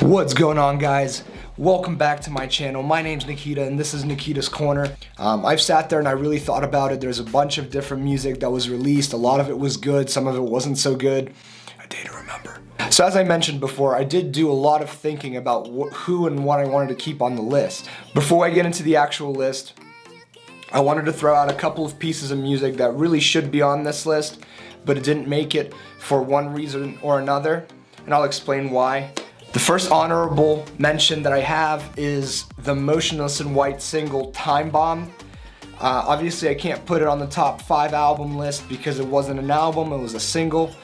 What's going on, guys? Welcome back to my channel. My name's Nikita and this is Nikita's Corner. I've sat there and I really thought about it. There's a bunch of different music that was released. A lot of it was good, some of it wasn't so good. A day to remember. So as I mentioned before, I did do a lot of thinking about who and what I wanted to keep on the list. Before I get into the actual list, I wanted to throw out a couple of pieces of music that really should be on this list, but it didn't make it for one reason or another, and I'll explain why. The first honorable mention that I have is the Motionless in White single Time Bomb. Obviously I can't put it on the top 5 album list because it wasn't an album, it was a single,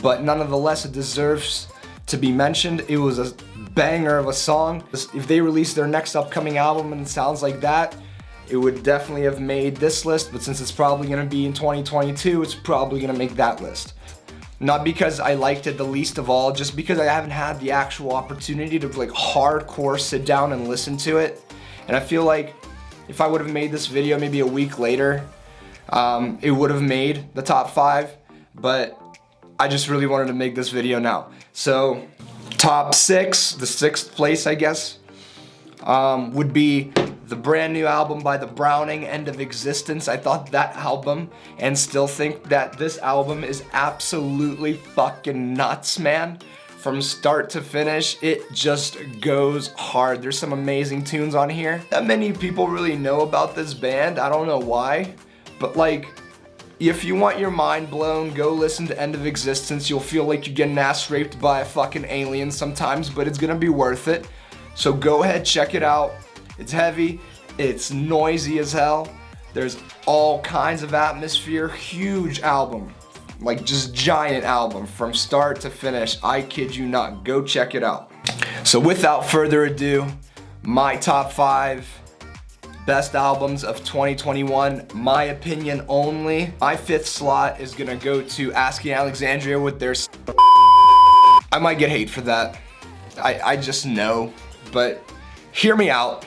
but nonetheless it deserves to be mentioned. It was a banger of a song. If they release their next upcoming album and it sounds like that, it would definitely have made this list, but since it's probably going to be in 2022, it's probably going to make that list. Not because I liked it the least of all, just because I haven't had the actual opportunity to like hardcore sit down and listen to it. And I feel like if I would have made this video maybe a week later, it would have made the top 5, but I just really wanted to make this video now. So top 6, the 6th place I guess, would be the brand new album by The Browning, End of Existence. I thought that album, and still think that this album, is absolutely fucking nuts, man. From start to finish, it just goes hard. There's some amazing tunes on here. Not many people really know about this band, I don't know why, but like, if you want your mind blown, go listen to End of Existence. You'll feel like you're getting ass raped by a fucking alien sometimes, but it's gonna be worth it. So go ahead, check it out. It's heavy, it's noisy as hell, there's all kinds of atmosphere, huge album, like just giant album from start to finish, I kid you not, go check it out. So without further ado, my top 5 best albums of 2021, my opinion only. My 5th slot is gonna go to Asking Alexandria with their I might get hate for that, I just know, but hear me out.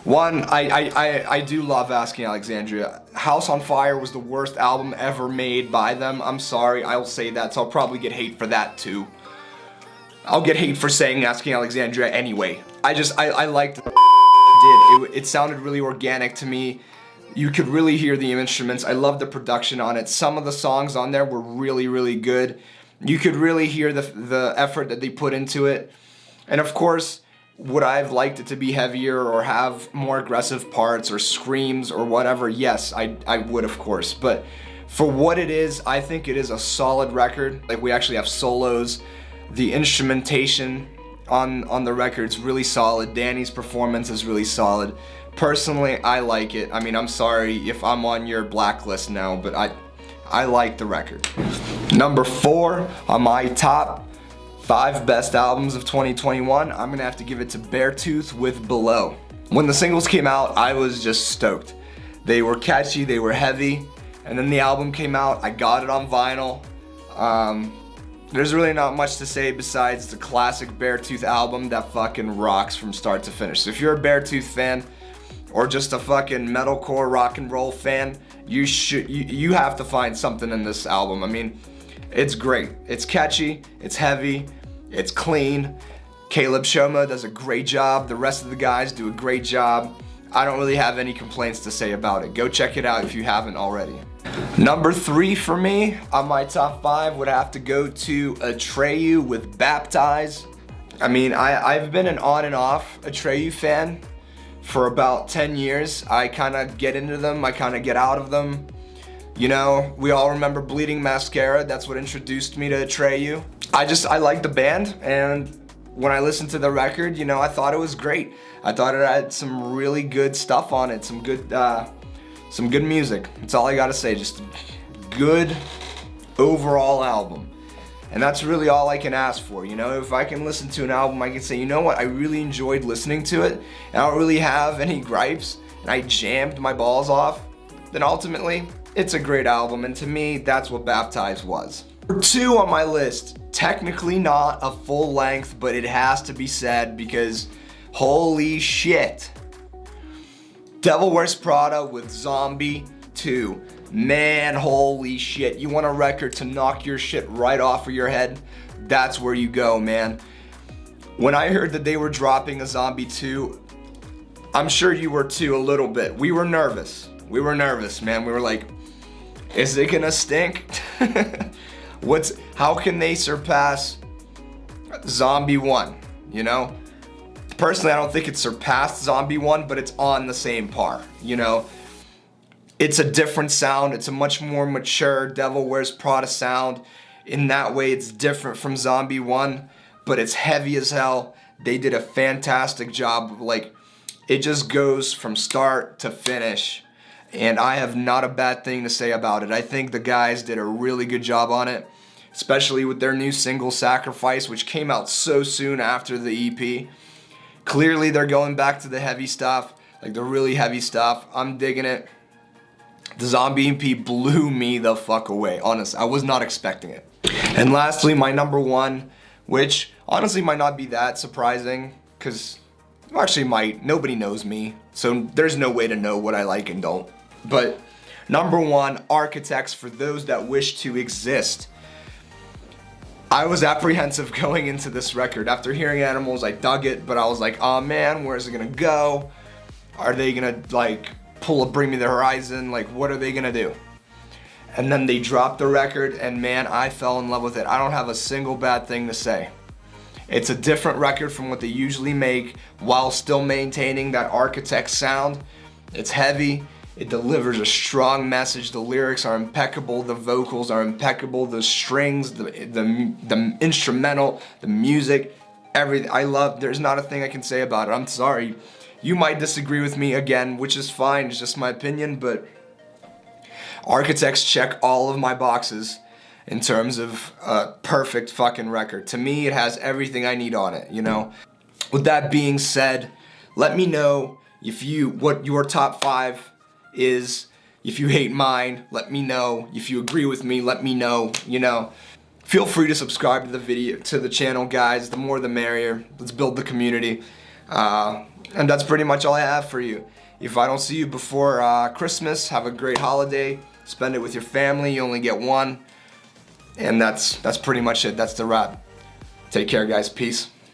One, I do love Asking Alexandria. House on Fire was the worst album ever made by them. I'm sorry, I'll say that, so I'll probably get hate for that too. I'll get hate for saying Asking Alexandria anyway. I liked it. It sounded really organic to me. You could really hear the instruments. I love the production on it. Some of the songs on there were really, really good. You could really hear the effort that they put into it. And of course, would I have liked it to be heavier or have more aggressive parts or screams or whatever? Yes, I would, of course. But for what it is, I think it is a solid record. Like, we actually have solos. The instrumentation on the record's really solid. Danny's performance is really solid. Personally, I like it. I mean, I'm sorry if I'm on your blacklist now, but I like the record. Number 4 on my top 5 best albums of 2021, I'm gonna have to give it to Beartooth with Below. When the singles came out, I was just stoked. They were catchy, they were heavy, and then the album came out, I got it on vinyl. There's really not much to say besides the classic Beartooth album that fucking rocks from start to finish. So if you're a Beartooth fan, or just a fucking metalcore rock and roll fan, you have to find something in this album. I mean, it's great. It's catchy, it's heavy, it's clean. Caleb Shoma does a great job. The rest of the guys do a great job. I don't really have any complaints to say about it. Go check it out if you haven't already. Number 3 for me on my top 5 would have to go to Atreyu with Baptize. I mean, I've been an on and off Atreyu fan for about 10 years. I kind of get into them, I kind of get out of them. You know, we all remember Bleeding Mascara. That's what introduced me to Atreyu. I like the band, and when I listened to the record, you know, I thought it was great. I thought it had some really good stuff on it, some good music. That's all I gotta say, just a good overall album. And that's really all I can ask for, you know? If I can listen to an album, I can say, you know what, I really enjoyed listening to it, and I don't really have any gripes, and I jammed my balls off, then ultimately, it's a great album, and to me, that's what Baptize was. Number 2 on my list, technically not a full length, but it has to be said because holy shit. Devil Wears Prada with Zombie 2. Man, holy shit. You want a record to knock your shit right off of your head? That's where you go, man. When I heard that they were dropping a Zombie 2, I'm sure you were too, a little bit. We were nervous. We were nervous, man. We were like, is it gonna stink? How can they surpass Zombie 1, you know? Personally, I don't think it surpassed Zombie 1, but it's on the same par, you know? It's a different sound. It's a much more mature Devil Wears Prada sound. In that way, it's different from Zombie 1, but it's heavy as hell. They did a fantastic job. Like, it just goes from start to finish, and I have not a bad thing to say about it. I think the guys did a really good job on it, especially with their new single, Sacrifice, which came out so soon after the EP. Clearly, they're going back to the heavy stuff, like the really heavy stuff. I'm digging it. The Zombie EP blew me the fuck away. Honestly, I was not expecting it. And lastly, my number one, which honestly might not be that surprising, because actually might. Nobody knows me, so there's no way to know what I like and don't. But number one, Architects for Those That Wish to Exist. I was apprehensive going into this record. After hearing Animals, I dug it, but I was like, oh man, where's it gonna go? Are they gonna like pull a Bring Me the Horizon? Like, what are they gonna do? And then they dropped the record, and man, I fell in love with it. I don't have a single bad thing to say. It's a different record from what they usually make, while still maintaining that Architects sound. It's heavy. It delivers a strong message. The lyrics are impeccable. The vocals are impeccable. The strings, the instrumental, the music, everything. I love. There's not a thing I can say about it. I'm sorry. You might disagree with me again, which is fine. It's just my opinion, but Architects check all of my boxes in terms of a perfect fucking record. To me, it has everything I need on it, you know? With that being said, let me know what your top 5 is. If you hate mine, let me know. If you agree with me, let me know, you know? Feel free to subscribe to the channel, guys. The more the merrier. Let's build the community. And that's pretty much all I have for you. If I don't see you before Christmas, have a great holiday. Spend it with your family. You only get one. And that's pretty much it. That's the wrap. Take care, guys. Peace.